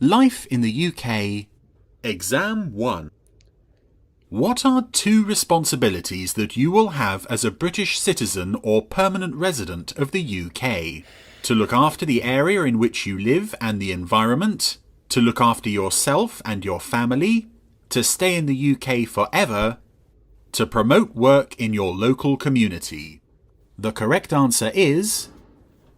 Life in the UK. Exam 1. What are 2 responsibilities that you will have as a British citizen or permanent resident of the UK? To look after the area in which you live and the environment, to look after yourself and your family, to stay in the UK forever, to promote work in your local community. The correct answer is,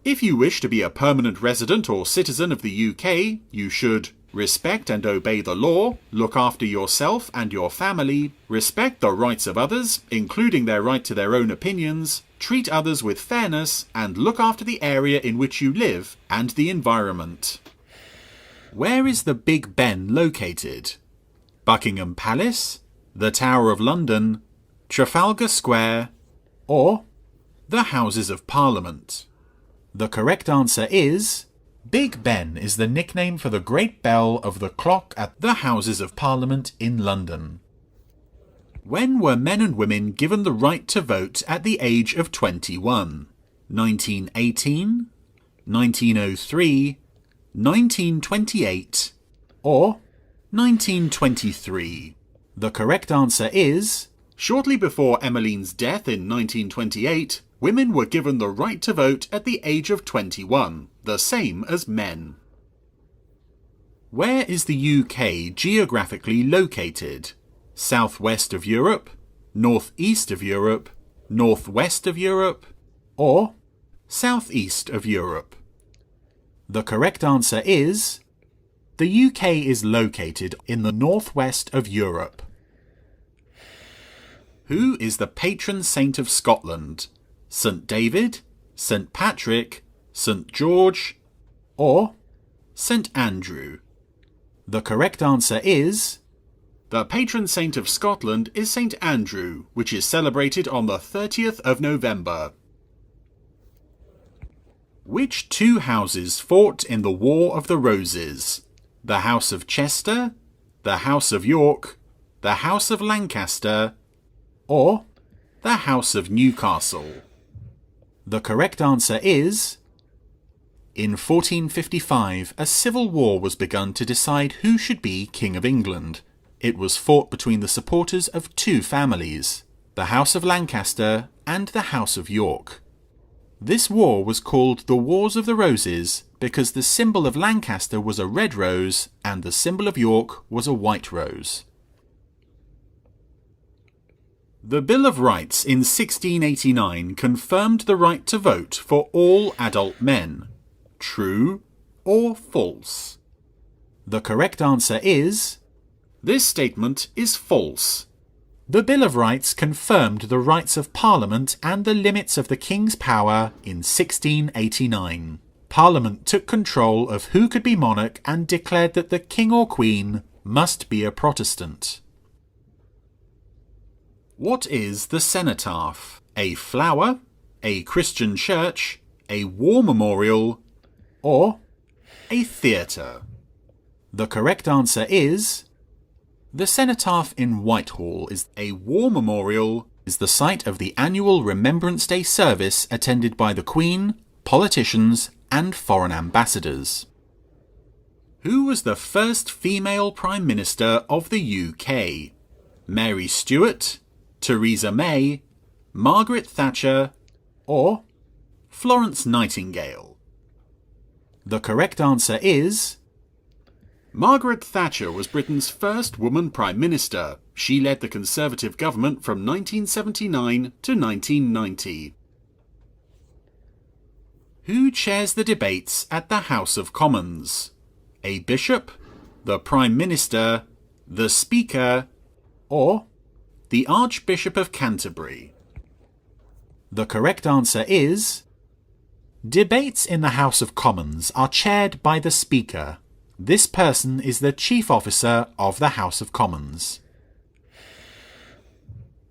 if you wish to be a permanent resident or citizen of the UK, you should respect and obey the law, look after yourself and your family, respect the rights of others, including their right to their own opinions, treat others with fairness, and look after the area in which you live and the environment. Where is the Big Ben located? Buckingham Palace, the Tower of London, Trafalgar Square, or the Houses of Parliament? The correct answer is, Big Ben is the nickname for the great bell of the clock at the Houses of Parliament in London. When were men and women given the right to vote at the age of 21? 1918, 1903, 1928, or 1923? The correct answer is, shortly before Emmeline's death in 1928, women were given the right to vote at the age of 21, the same as men. Where is the UK geographically located? Southwest of Europe, northeast of Europe, northwest of Europe, or southeast of Europe? The correct answer is, the UK is located in the northwest of Europe. Who is the patron saint of Scotland? St. David, St. Patrick, St. George, or St. Andrew? The correct answer is, the patron saint of Scotland is St. Andrew, which is celebrated on the 30th of November. Which 2 houses fought in the War of the Roses? The House of Chester, the House of York, the House of Lancaster, or the House of Newcastle? The correct answer is, in 1455, a civil war was begun to decide who should be King of England. It was fought between the supporters of 2 families, the House of Lancaster and the House of York. This war was called the Wars of the Roses because the symbol of Lancaster was a red rose and the symbol of York was a white rose. The Bill of Rights in 1689 confirmed the right to vote for all adult men. True or false? The correct answer is, this statement is false. The Bill of Rights confirmed the rights of Parliament and the limits of the King's power in 1689. Parliament took control of who could be monarch and declared that the King or Queen must be a Protestant. What is the cenotaph? A flower, a Christian church, a war memorial, or a theatre? The correct answer is, the cenotaph in Whitehall is a war memorial, is the site of the annual Remembrance Day service attended by the Queen, politicians, and foreign ambassadors. Who was the first female Prime Minister of the UK? Mary Stuart, Theresa May, Margaret Thatcher, or Florence Nightingale? The correct answer is, Margaret Thatcher was Britain's first woman Prime Minister. She led the Conservative government from 1979 to 1990. Who chairs the debates at the House of Commons? A bishop, the Prime Minister, the Speaker, or the Archbishop of Canterbury? The correct answer is, debates in the House of Commons are chaired by the Speaker. This person is the Chief Officer of the House of Commons.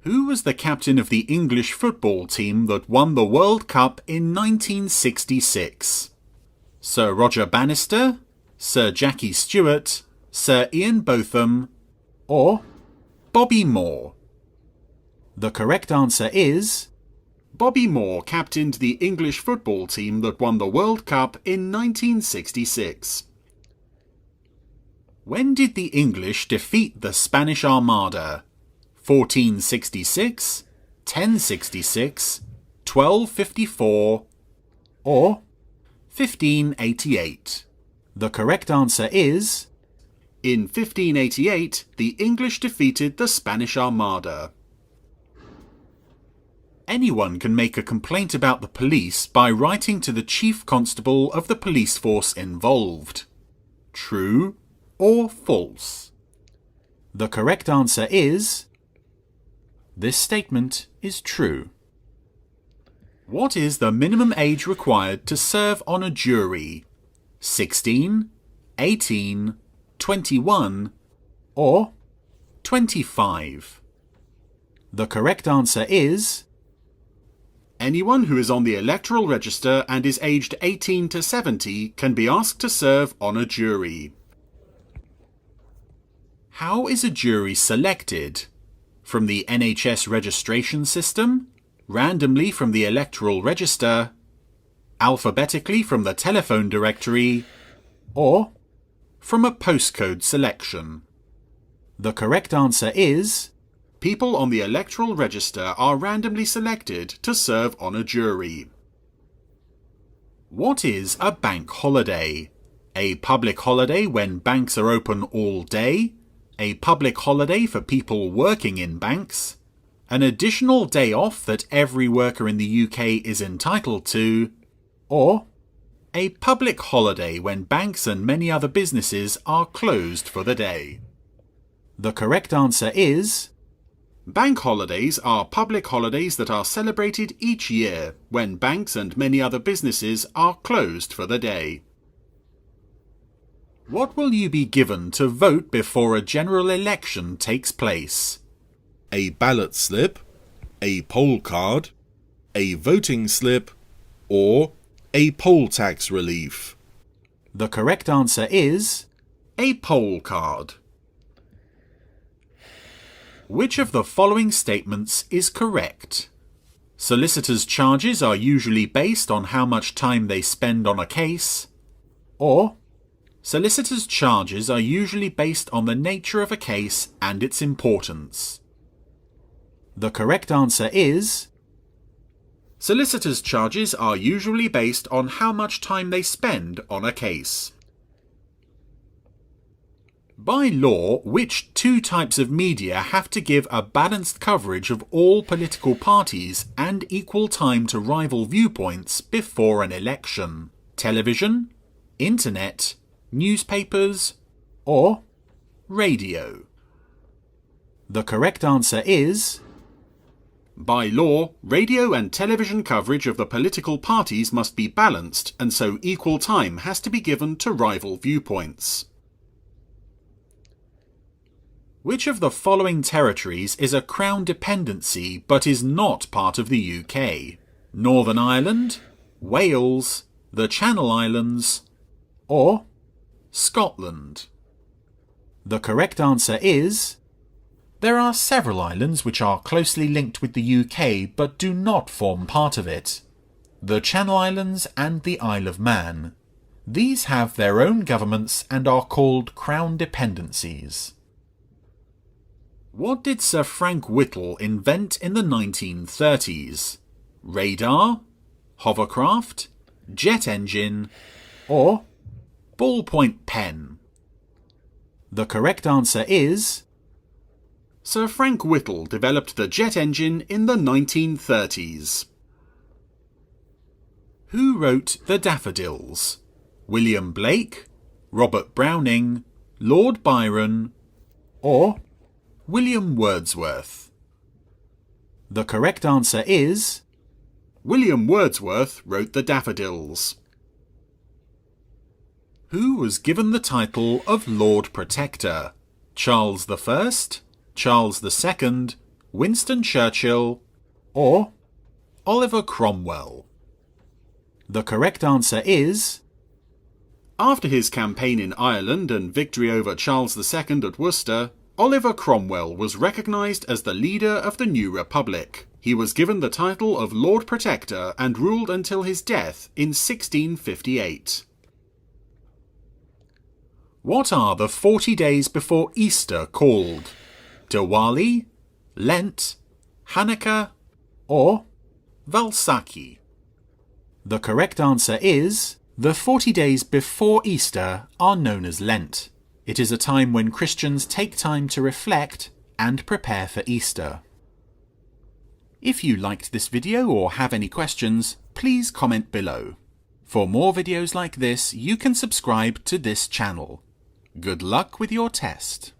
Who was the captain of the English football team that won the World Cup in 1966? Sir Roger Bannister, Sir Jackie Stewart, Sir Ian Botham, or Bobby Moore? The correct answer is, Bobby Moore captained the English football team that won the World Cup in 1966. When did the English defeat the Spanish Armada? 1466, 1066, 1254, or 1588? The correct answer is... In 1588, the English defeated the Spanish Armada. Anyone can make a complaint about the police by writing to the chief constable of the police force involved. True or false? The correct answer is... This statement is true. What is the minimum age required to serve on a jury? 16, 18, 21, or 25? The correct answer is... Anyone who is on the electoral register and is aged 18 to 70 can be asked to serve on a jury. How is a jury selected? From the NHS registration system, randomly from the electoral register, alphabetically from the telephone directory, or from a postcode selection? The correct answer is... People on the electoral register are randomly selected to serve on a jury. What is a bank holiday? A public holiday when banks are open all day, a public holiday for people working in banks, an additional day off that every worker in the UK is entitled to, or a public holiday when banks and many other businesses are closed for the day? The correct answer is... Bank holidays are public holidays that are celebrated each year when banks and many other businesses are closed for the day. What will you be given to vote before a general election takes place? A ballot slip, a poll card, a voting slip, or a poll tax relief? The correct answer is... a poll card. Which of the following statements is correct? Solicitors' charges are usually based on how much time they spend on a case, or solicitors' charges are usually based on the nature of a case and its importance. The correct answer is... Solicitors' charges are usually based on how much time they spend on a case. By law, which two types of media have to give a balanced coverage of all political parties and equal time to rival viewpoints before an election? Television, internet, newspapers, or radio? The correct answer is... By law, radio and television coverage of the political parties must be balanced, and so equal time has to be given to rival viewpoints. Which of the following territories is a Crown dependency but is not part of the UK? Northern Ireland, Wales, the Channel Islands, or Scotland? The correct answer is... There are several islands which are closely linked with the UK but do not form part of it. The Channel Islands and the Isle of Man. These have their own governments and are called Crown dependencies. What did Sir Frank Whittle invent in the 1930s? Radar, hovercraft, jet engine, or ballpoint pen? The correct answer is... Sir Frank Whittle developed the jet engine in the 1930s. Who wrote The Daffodils? William Blake, Robert Browning, Lord Byron, or William Wordsworth? The correct answer is... William Wordsworth wrote The Daffodils. Who was given the title of Lord Protector? Charles I, Charles II, Winston Churchill, or Oliver Cromwell? The correct answer is... After his campaign in Ireland and victory over Charles II at Worcester, Oliver Cromwell was recognised as the leader of the new republic. He was given the title of Lord Protector and ruled until his death in 1658. What are the 40 days before Easter called? Diwali, Lent, Hanukkah, or Valsaki? The correct answer is the 40 days before Easter are known as Lent. It is a time when Christians take time to reflect and prepare for Easter. If you liked this video or have any questions, please comment below. For more videos like this, you can subscribe to this channel. Good luck with your test.